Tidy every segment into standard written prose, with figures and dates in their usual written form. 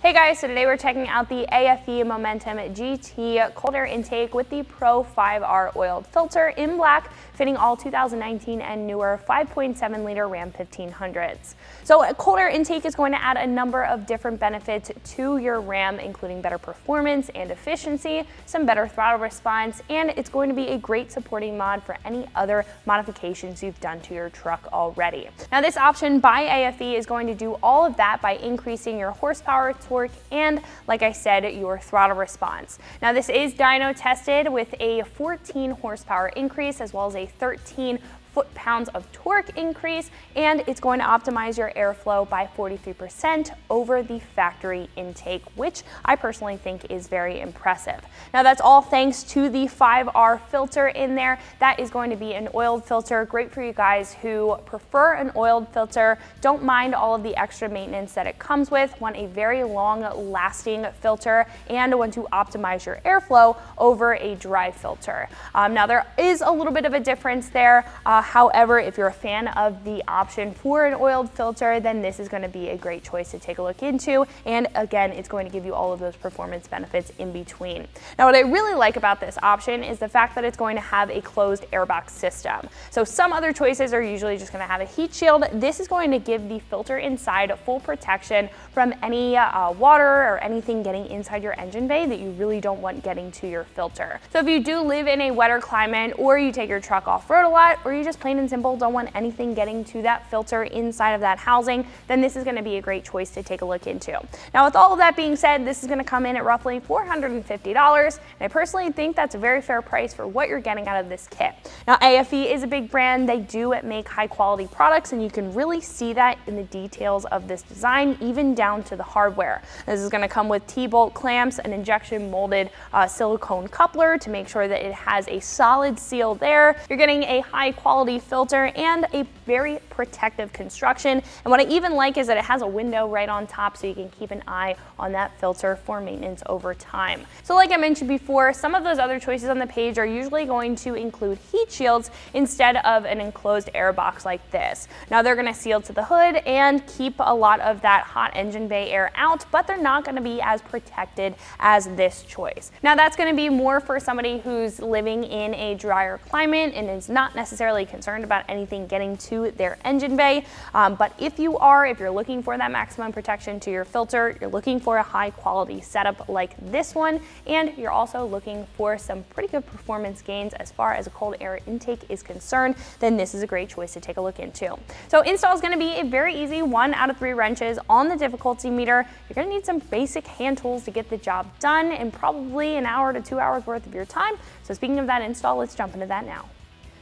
Hey guys, so today we're checking out the AFE Momentum GT cold air intake with the Pro 5R oiled filter in black, fitting all 2019 and newer 5.7 liter Ram 1500s. So a cold air intake is going to add a number of different benefits to your Ram, including better performance and efficiency, some better throttle response, and it's going to be a great supporting mod for any other modifications you've done to your truck already. Now this option by AFE is going to do all of that by increasing your horsepower, torque, and like I said, your throttle response. Now this is dyno tested with a 14 horsepower increase as well as a 13 foot-pounds of torque increase, and it's going to optimize your airflow by 43% over the factory intake, which I personally think is very impressive. Now that's all thanks to the 5R filter in there. That is going to be an oiled filter, great for you guys who prefer an oiled filter, don't mind all of the extra maintenance that it comes with, want a very long-lasting filter, and want to optimize your airflow over a dry filter. Now there is a little bit of a difference there. However, if you're a fan of the option for an oiled filter, then this is going to be a great choice to take a look into. And again, it's going to give you all of those performance benefits in between. Now, what I really like about this option is the fact that it's going to have a closed airbox system. So some other choices are usually just going to have a heat shield. This is going to give the filter inside full protection from any water or anything getting inside your engine bay that you really don't want getting to your filter. So if you do live in a wetter climate, or you take your truck off-road a lot, or you just plain and simple don't want anything getting to that filter inside of that housing, then this is going to be a great choice to take a look into. Now with all of that being said, this is going to come in at roughly $450, and I personally think that's a very fair price for what you're getting out of this kit. Now AFE is a big brand, they do make high quality products, and you can really see that in the details of this design, even down to the hardware. This is going to come with T-bolt clamps, an injection molded silicone coupler to make sure that it has a solid seal there. You're getting a high quality filter and a very protective construction. And what I even like is that it has a window right on top so you can keep an eye on that filter for maintenance over time. So like I mentioned before, some of those other choices on the page are usually going to include heat shields instead of an enclosed air box like this. Now they're going to seal to the hood and keep a lot of that hot engine bay air out, but they're not going to be as protected as this choice. Now that's going to be more for somebody who's living in a drier climate and is not necessarily concerned about anything getting to their engine bay. But if you're looking for that maximum protection to your filter, you're looking for a high quality setup like this one, and you're also looking for some pretty good performance gains as far as a cold air intake is concerned, then this is a great choice to take a look into. So install is going to be a very easy 1 out of 3 wrenches on the difficulty meter. You're going to need some basic hand tools to get the job done in probably an hour to 2 hours worth of your time. So speaking of that install, let's jump into that now.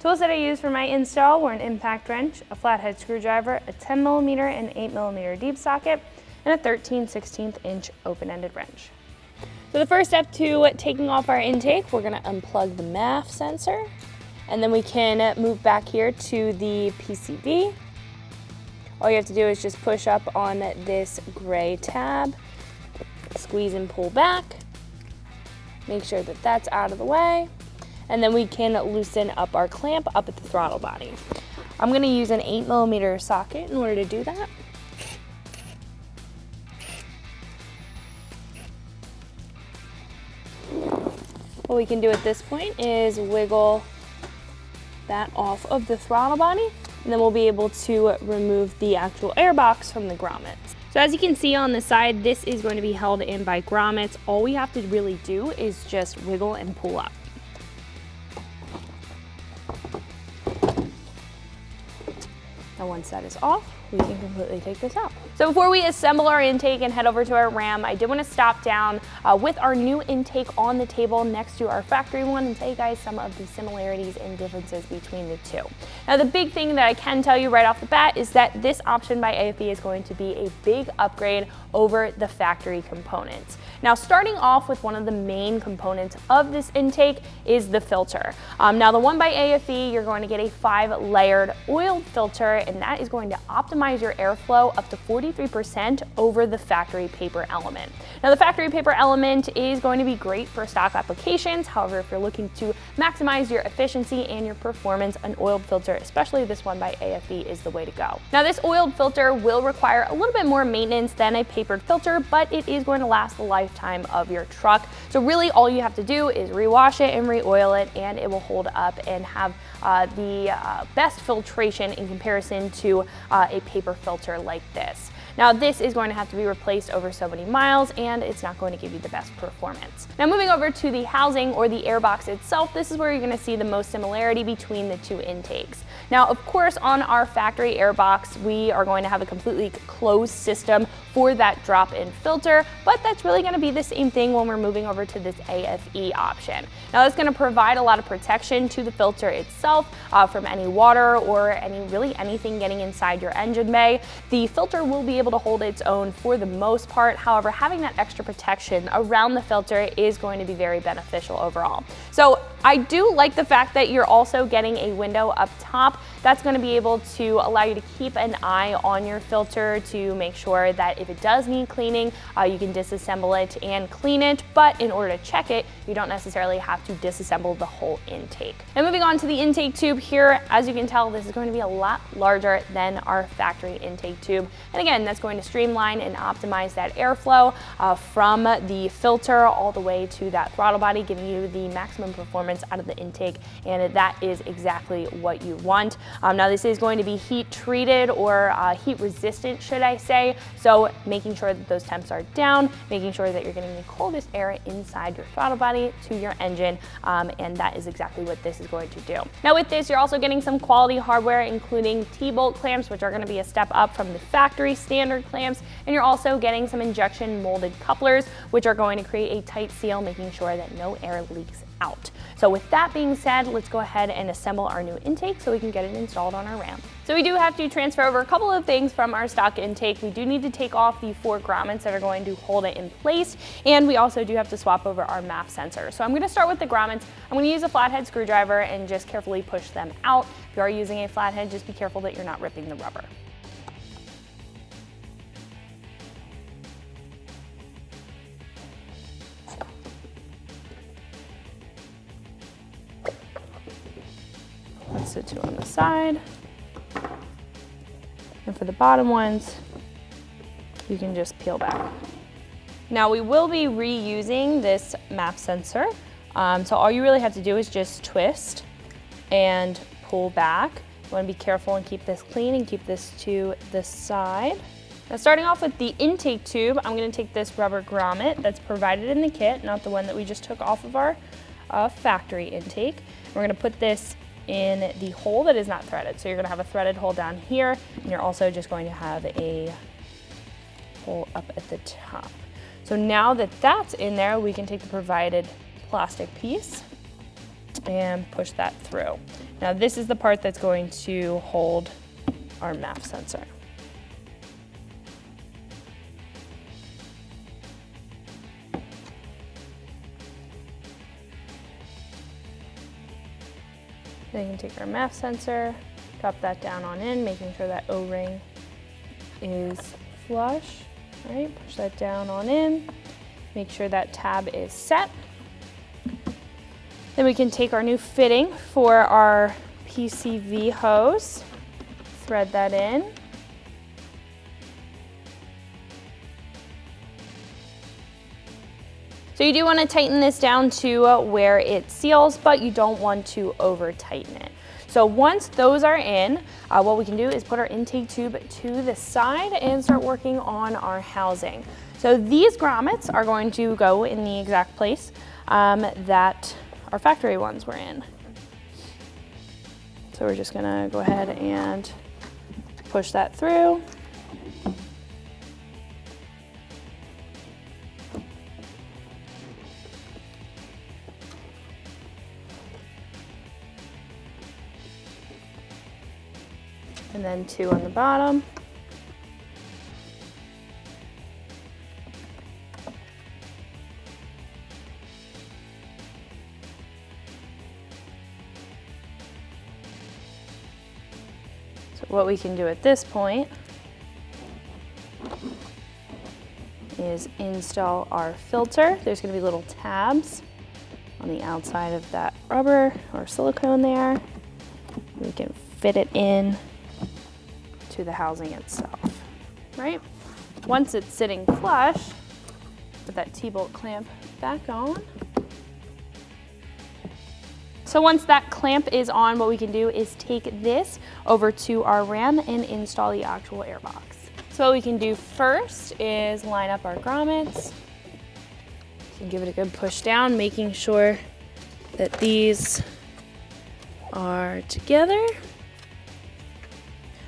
Tools that I used for my install were an impact wrench, a flathead screwdriver, a 10mm and 8mm deep socket, and a 13/16 inch open-ended wrench. So the first step to taking off our intake, we're going to unplug the MAF sensor, and then we can move back here to the PCV. All you have to do is just push up on this gray tab, squeeze and pull back, make sure that that's out of the way, and then we can loosen up our clamp up at the throttle body. I'm going to use an 8mm socket in order to do that. What we can do at this point is wiggle that off of the throttle body, and then we'll be able to remove the actual air box from the grommets. So as you can see on the side, this is going to be held in by grommets. All we have to really do is just wiggle and pull up. Now once that is off, we can completely take this out. So before we assemble our intake and head over to our Ram, I did want to stop down with our new intake on the table next to our factory one and tell you guys some of the similarities and differences between the two. Now the big thing that I can tell you right off the bat is that this option by AFE is going to be a big upgrade over the factory components. Now starting off with one of the main components of this intake is the filter. Now the one by AFE, you're going to get a 5-layered oiled filter, and that is going to optimize optimize your airflow up to 43% over the factory paper element. Now, the factory paper element is going to be great for stock applications. However, if you're looking to maximize your efficiency and your performance, an oiled filter, especially this one by AFE, is the way to go. Now, this oiled filter will require a little bit more maintenance than a papered filter, but it is going to last the lifetime of your truck. So really all you have to do is rewash it and re-oil it, and it will hold up and have the best filtration in comparison to a paper filter like this. Now, this is going to have to be replaced over so many miles, and it's not going to give you the best performance. Now, moving over to the housing or the airbox itself, this is where you're going to see the most similarity between the two intakes. Now, of course, on our factory airbox, we are going to have a completely closed system for that drop-in filter, but that's really going to be the same thing when we're moving over to this AFE option. Now, that's going to provide a lot of protection to the filter itself from any water or anything getting inside your engine bay. The filter will be able to hold its own for the most part. However, having that extra protection around the filter is going to be very beneficial overall. So I do like the fact that you're also getting a window up top. That's going to be able to allow you to keep an eye on your filter to make sure that if it does need cleaning, you can disassemble it and clean it. But in order to check it, you don't necessarily have to disassemble the whole intake. Now, moving on to the intake tube here, as you can tell, this is going to be a lot larger than our factory intake tube. And again, that's going to streamline and optimize that airflow from the filter all the way to that throttle body, giving you the maximum performance out of the intake, and that is exactly what you want. Now, this is going to be heat treated or heat resistant, should I say, so making sure that those temps are down, making sure that you're getting the coldest air inside your throttle body to your engine, and that is exactly what this is going to do. Now, with this, you're also getting some quality hardware, including T-bolt clamps, which are going to be a step up from the factory standard clamps, and you're also getting some injection molded couplers, which are going to create a tight seal, making sure that no air leaks out. So with that being said, let's go ahead and assemble our new intake so we can get it installed on our Ram. So we do have to transfer over a couple of things from our stock intake. We do need to take off the 4 grommets that are going to hold it in place, and we also do have to swap over our MAP sensor. So I'm going to start with the grommets. I'm going to use a flathead screwdriver and just carefully push them out. If you are using a flathead, just be careful that you're not ripping the rubber. That's the 2 on the side. And for the bottom ones, you can just peel back. Now, we will be reusing this MAP sensor. So all you really have to do is just twist and pull back. You want to be careful and keep this clean and keep this to the side. Now, starting off with the intake tube, I'm going to take this rubber grommet that's provided in the kit, not the one that we just took off of our factory intake. We're going to put this in the hole that is not threaded. So you're going to have a threaded hole down here, and you're also just going to have a hole up at the top. So now that that's in there, we can take the provided plastic piece and push that through. Now, this is the part that's going to hold our MAP sensor. Then you can take our MAP sensor, drop that down on in, making sure that O-ring is flush. All right, push that down on in, make sure that tab is set. Then we can take our new fitting for our PCV hose, thread that in. So you do want to tighten this down to where it seals, but you don't want to over tighten it. So once those are in, what we can do is put our intake tube to the side and start working on our housing. So these grommets are going to go in the exact place that our factory ones were in. So we're just gonna go ahead and push that through. And then 2 on the bottom. So what we can do at this point is install our filter. There's going to be little tabs on the outside of that rubber or silicone there. We can fit it in to the housing itself, right? Once it's sitting flush, put that T-bolt clamp back on. So once that clamp is on, what we can do is take this over to our ram and install the actual air box. So what we can do first is line up our grommets. So give it a good push down, making sure that these are together.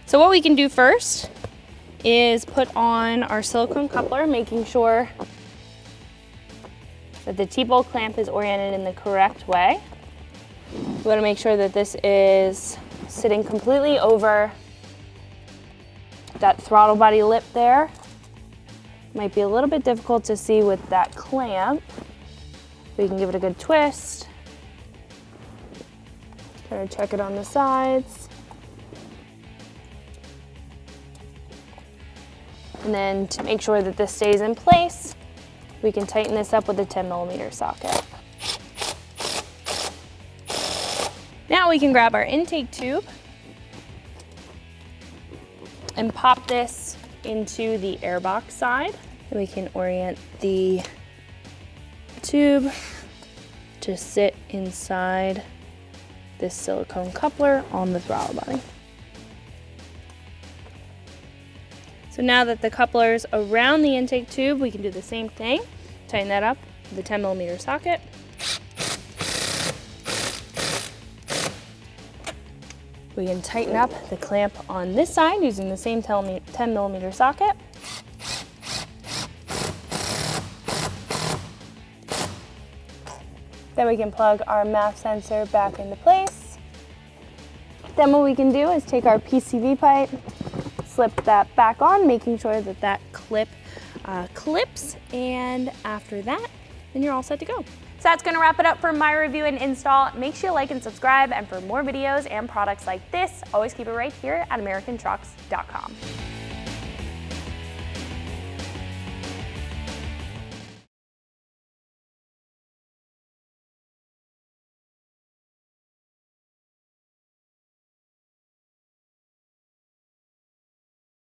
So what we can do first is put on our silicone coupler, making sure that the T-bolt clamp is oriented in the correct way. We want to make sure that this is sitting completely over that throttle body lip there. Might be a little bit difficult to see with that clamp. We can give it a good twist. Kind of check it on the sides. And then to make sure that this stays in place, we can tighten this up with a 10mm socket. Now we can grab our intake tube and pop this into the airbox side. And we can orient the tube to sit inside this silicone coupler on the throttle body. So now that the coupler's around the intake tube, we can do the same thing. Tighten that up with a 10mm socket. We can tighten up the clamp on this side using the same 10mm socket. Then we can plug our MAF sensor back into place. Then what we can do is take our PCV pipe, slip that back on, making sure that that clip clips, and after that, then you're all set to go. So that's going to wrap it up for my review and install. Make sure you like and subscribe, and for more videos and products like this, always keep it right here at AmericanTrucks.com.